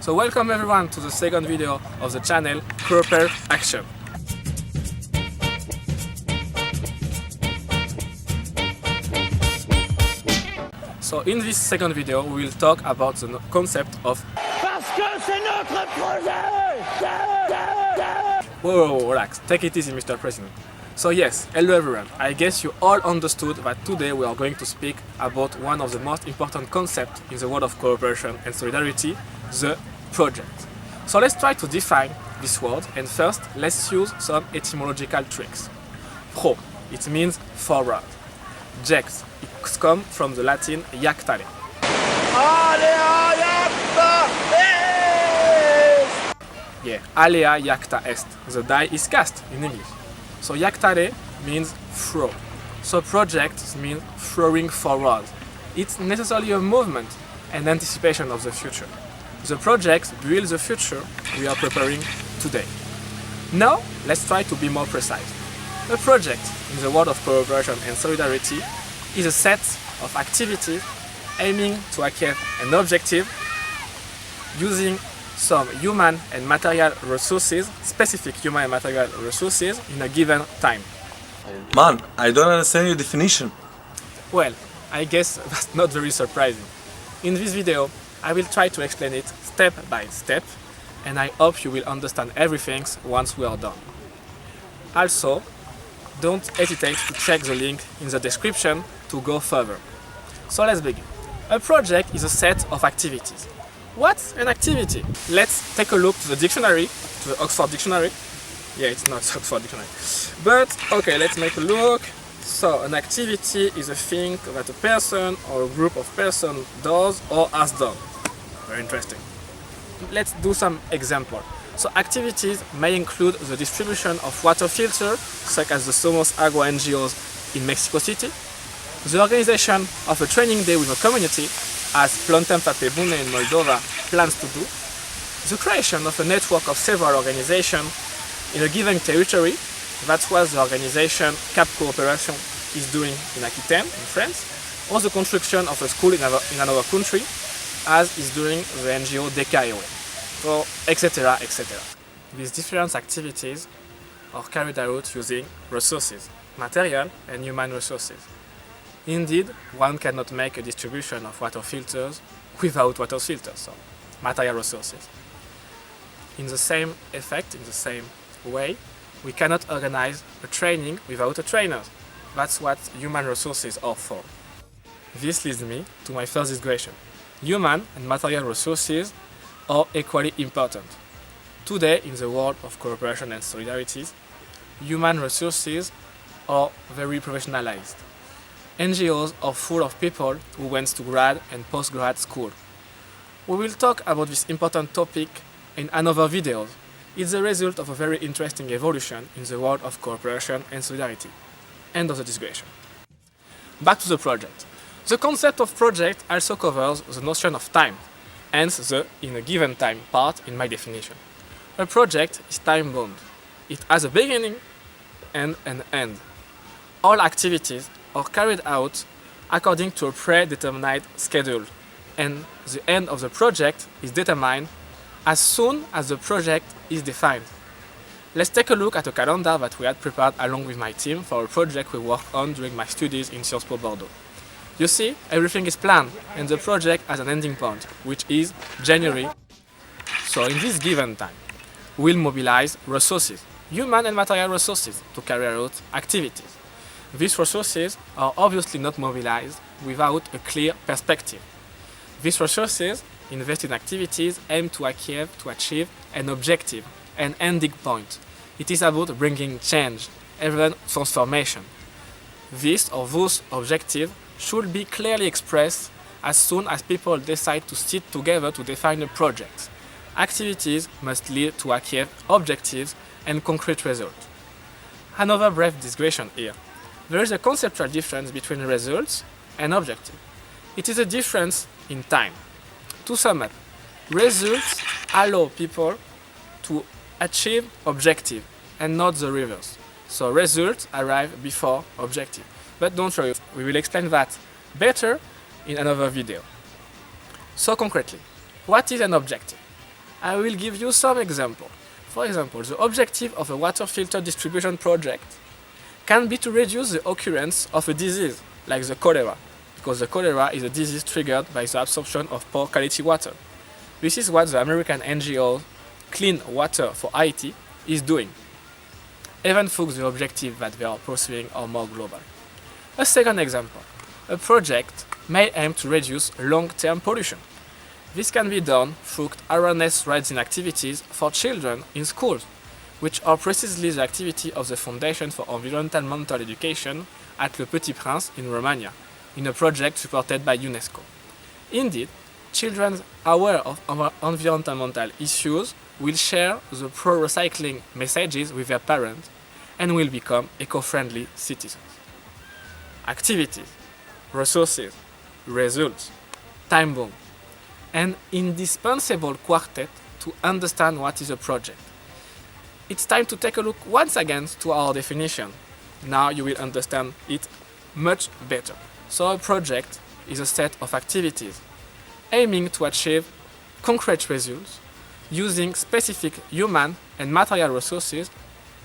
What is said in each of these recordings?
So welcome everyone to the second video of the channel Prepare Action. So in this second video we will talk about the concept of Parce que c'est notre projet! Whoa, relax, take it easy Mr. President. So yes, hello everyone, I guess you all understood that today we are going to speak about one of the most important concepts in the world of cooperation and solidarity, the project. So let's try to define this word, and first let's use some etymological tricks. Pro, it means forward. Jex, it comes from the Latin jactare. Alea jacta est! Yeah, alea jacta est. The die is cast in English. So jactare means throw. So project means throwing forward. It's necessarily a movement and anticipation of the future. The project builds the future we are preparing today. Now, let's try to be more precise. A project in the world of cooperation and solidarity is a set of activities aiming to achieve an objective using some human and material resources, specific human and material resources in a given time. Man, I don't understand your definition. Well, I guess that's not very surprising. In this video, I will try to explain it step by step, and I hope you will understand everything once we are done. Also, don't hesitate to check the link in the description to go further. So let's begin. A project is a set of activities. What's an activity? Let's take a look to the dictionary, to the Oxford Dictionary. Yeah, it's not Oxford Dictionary. But, okay, let's make a look. So, an activity is a thing that a person or a group of persons does or has done. Very interesting. Let's do some examples. So, activities may include the distribution of water filters, such as the Somos Agua NGOs in Mexico City, the organization of a training day with a community, as Plontem Fape Bune in Moldova plans to do, the creation of a network of several organizations in a given territory. That's what the organization Cap Cooperation is doing in Aquitaine, in France, or the construction of a school in another country, as is doing the NGO DKEW, or etc. etc. These different activities are carried out using resources, material and human resources. Indeed, one cannot make a distribution of water filters without water filters, so material resources. In the same effect, in the same way, we cannot organize a training without a trainer. That's what human resources are for. This leads me to my first digression. Human and material resources are equally important. Today, in the world of cooperation and solidarity, human resources are very professionalized. NGOs are full of people who went to grad and post-grad school. We will talk about this important topic in another video. It's the result of a very interesting evolution in the world of cooperation and solidarity. End of the digression. Back to the project. The concept of project also covers the notion of time, hence the "in a given time" part in my definition. A project is time-bound. It has a beginning and an end. All activities are carried out according to a predetermined schedule, and the end of the project is determined as soon as the project is defined. Let's take a look at a calendar that we had prepared along with my team for a project we worked on during my studies in Sciences Po Bordeaux. You see, everything is planned, and the project has an ending point, which is January. So in this given time, we'll mobilize resources, human and material resources, to carry out activities. These resources are obviously not mobilized without a clear perspective. These resources invested in activities aim to achieve an objective, an ending point. It is about bringing change, even transformation. This or those objectives should be clearly expressed as soon as people decide to sit together to define a project. Activities must lead to achieve objectives and concrete results. Another brief digression here. There is a conceptual difference between results and objectives. It is a difference in time. To sum up, results allow people to achieve objective and not the reverse. So results arrive before objective. But don't worry, we will explain that better in another video. So concretely, what is an objective? I will give you some examples. For example, the objective of a water filter distribution project can be to reduce the occurrence of a disease, like the cholera, because the cholera is a disease triggered by the absorption of poor quality water. This is what the American NGO Clean Water for Haiti is doing, even though the objective that they are pursuing are more global. A second example, a project may aim to reduce long-term pollution. This can be done through awareness-raising activities for children in schools, which are precisely the activity of the Foundation for Environmental Education at Le Petit Prince in Romania, in a project supported by UNESCO. Indeed, children aware of environmental issues will share the pro-recycling messages with their parents and will become eco-friendly citizens. Activities, resources, results, time bomb, an indispensable quartet to understand what is a project. It's time to take a look once again to our definition. Now you will understand it much better. So a project is a set of activities aiming to achieve concrete results using specific human and material resources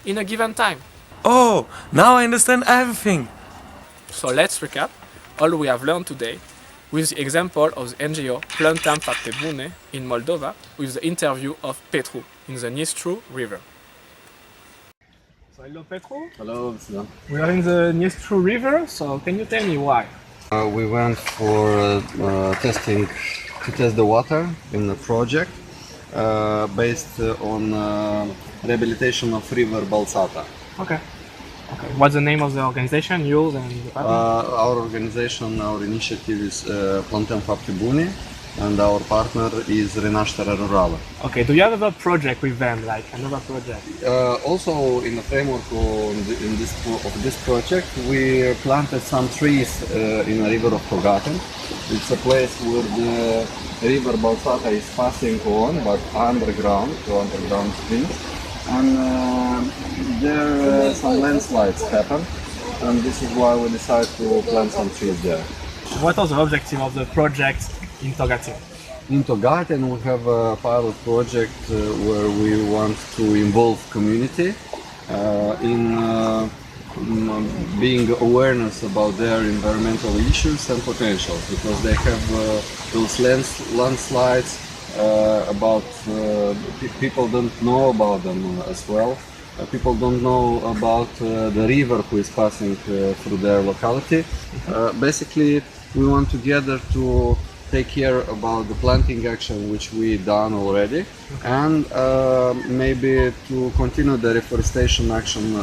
in a given time. Oh, now I understand everything. So let's recap all we have learned today with the example of the NGO Plântăm Fapte Bune in Moldova with the interview of Petru in the Nistru River. So hello Petru. Hello, Sylvain. We are in the Nistru River, so can you tell me why? We went for testing to test the water in the project based on rehabilitation of river Balsata. Okay. What's the name of the organization, yours and the partner? Our organization, our initiative is Plântăm Fapte Bune, and our partner is Renașterea Rurală. Okay, do you have a project with them, like another project? Also, in the framework of this project, we planted some trees in the river of Togaten. It's a place where the river Balsata is passing on, but underground, to underground streams. And there some landslides happen, and this is why we decided to plant some trees there. What was the objective of the project in Togaten? In Togaten we have a pilot project where we want to involve community in being awareness about their environmental issues and potentials, because they have those landslides about people don't know about them as well. People don't know about the river who is passing through their locality. Basically, we want together to take care about the planting action which we done already, and maybe to continue the reforestation action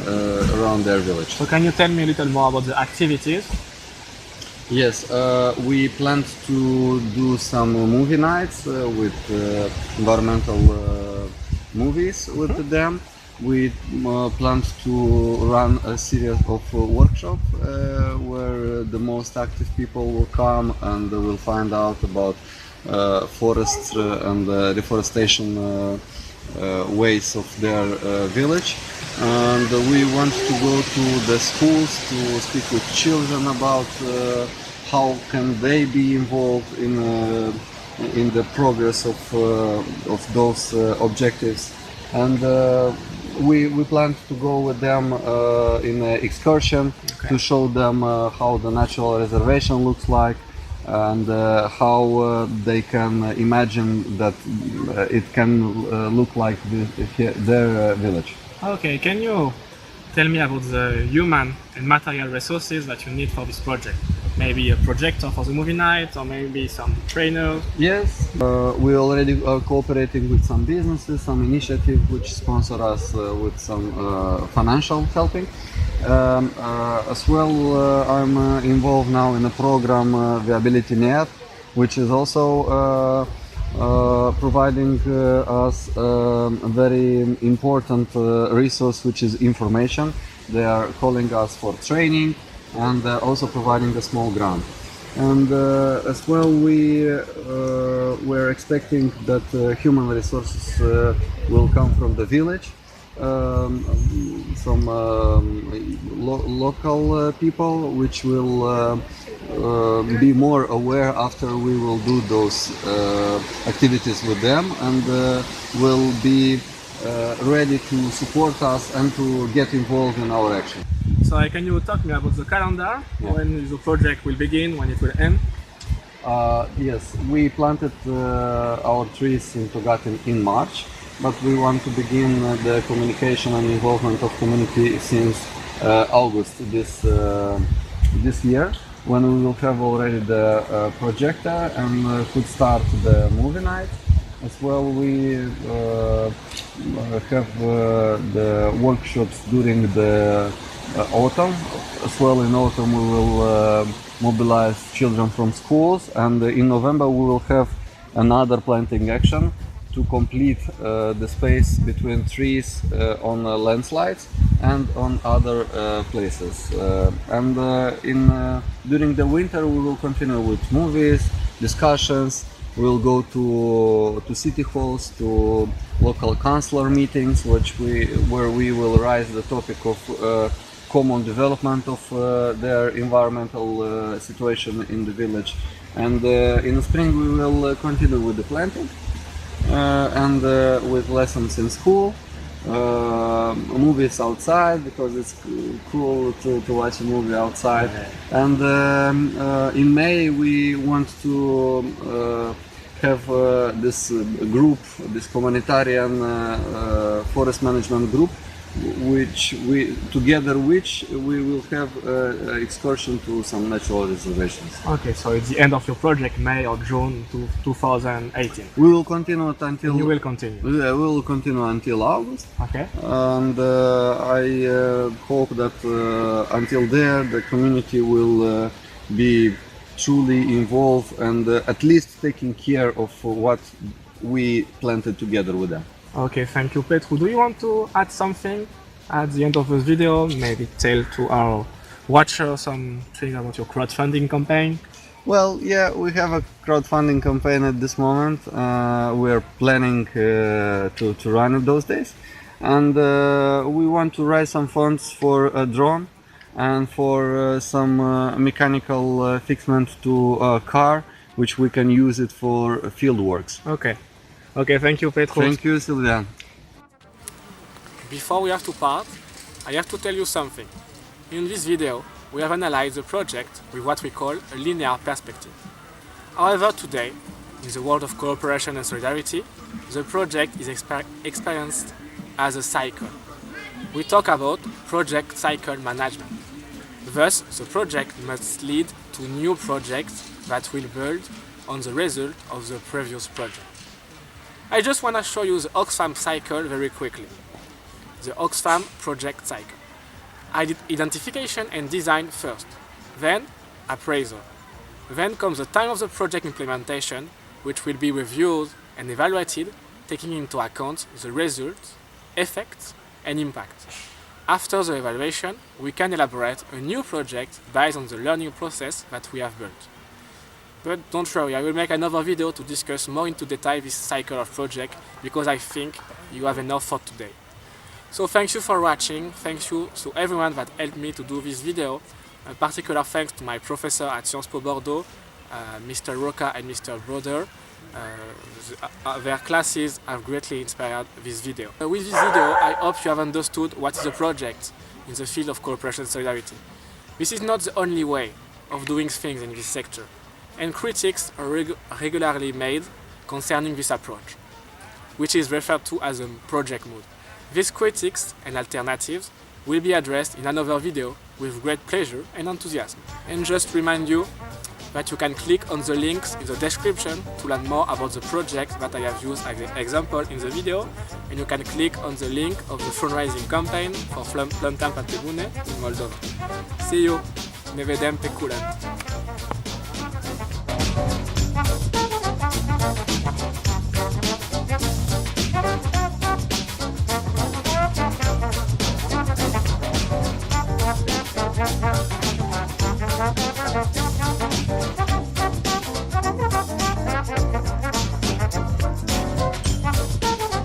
around their village. So can you tell me a little more about the activities? Yes, we planned to do some movie nights with environmental movies with them. We planned to run a series of workshops where the most active people will come and will find out about forests and reforestation ways of their village. And we want to go to the schools to speak with children about how can they be involved in the progress of those objectives. And we plan to go with them in an excursion to show them how the natural reservation looks like, and how they can imagine that it can look like their village. Okay, can you tell me about the human and material resources that you need for this project? Maybe a projector for the movie night, or maybe some trainers? Yes, we already are cooperating with some businesses, some initiatives which sponsor us with some financial helping. As well, I'm involved now in a program, Viability.net, which is also providing us a very important resource, which is information. They are calling us for training and also providing a small grant. And as well, we're expecting that human resources will come from the village, some local people which will be more aware after we will do those activities with them, and will be ready to support us and to get involved in our action. So can you talk me about the calendar? Yeah. When the project will begin, when it will end? Yes, we planted our trees in Togatin in March, but we want to begin the communication and involvement of community since August this year, when we will have already the projector and could start the movie night. As well, we have the workshops during the autumn. As well, in autumn we will mobilize children from schools, and in November we will have another planting action to complete the space between trees on landslides and on other places. During the winter we will continue with movies, discussions. We'll go to city halls, to local councillor meetings, where we will raise the topic of common development of their environmental situation in the village. And in the spring we will continue with the planting and with lessons in school, movies outside, because it's cool to watch a movie outside. And in May we want to have this group, this communitarian forest management group, which we will have excursion to some natural reservations. Okay, so it's the end of your project, May or June 2018. We will continue it until. You will continue. Yeah, we will continue until August. Okay. And I hope that until there the community will be truly involved and at least taking care of what we planted together with them. Okay, thank you, Petru. Do you want to add something at the end of this video? Maybe tell to our watchers something about your crowdfunding campaign? Well, yeah, we have a crowdfunding campaign at this moment. We're planning to run it those days. And we want to raise some funds for a drone and for some mechanical fixment to a car, which we can use it for field works. Okay. Okay, thank you, Petru. Thank you, Sylvain. Before we have to part, I have to tell you something. In this video, we have analyzed the project with what we call a linear perspective. However, today, in the world of cooperation and solidarity, the project is experienced as a cycle. We talk about project cycle management. Thus, the project must lead to new projects that will build on the result of the previous project. I just want to show you the Oxfam cycle very quickly. The Oxfam project cycle. Identification and design first, then appraisal. Then comes the time of the project implementation, which will be reviewed and evaluated, taking into account the results, effects, and impact. After the evaluation, we can elaborate a new project based on the learning process that we have built. But don't worry, I will make another video to discuss more into detail this cycle of project, because I think you have enough for today. So thank you for watching, thank you to everyone that helped me to do this video. A particular thanks to my professor at Sciences Po Bordeaux, Mr. Roca and Mr. Broder. Their classes have greatly inspired this video. With this video, I hope you have understood what is a project in the field of cooperation and solidarity. This is not the only way of doing things in this sector, and critiques are regularly made concerning this approach, which is referred to as a project mode. These critiques and alternatives will be addressed in another video with great pleasure and enthusiasm. And just remind you that you can click on the links in the description to learn more about the projects that I have used as an example in the video, and you can click on the link of the fundraising campaign for Plantam Patebune in Moldova. See you! Ne vedem pe curând! Thank you.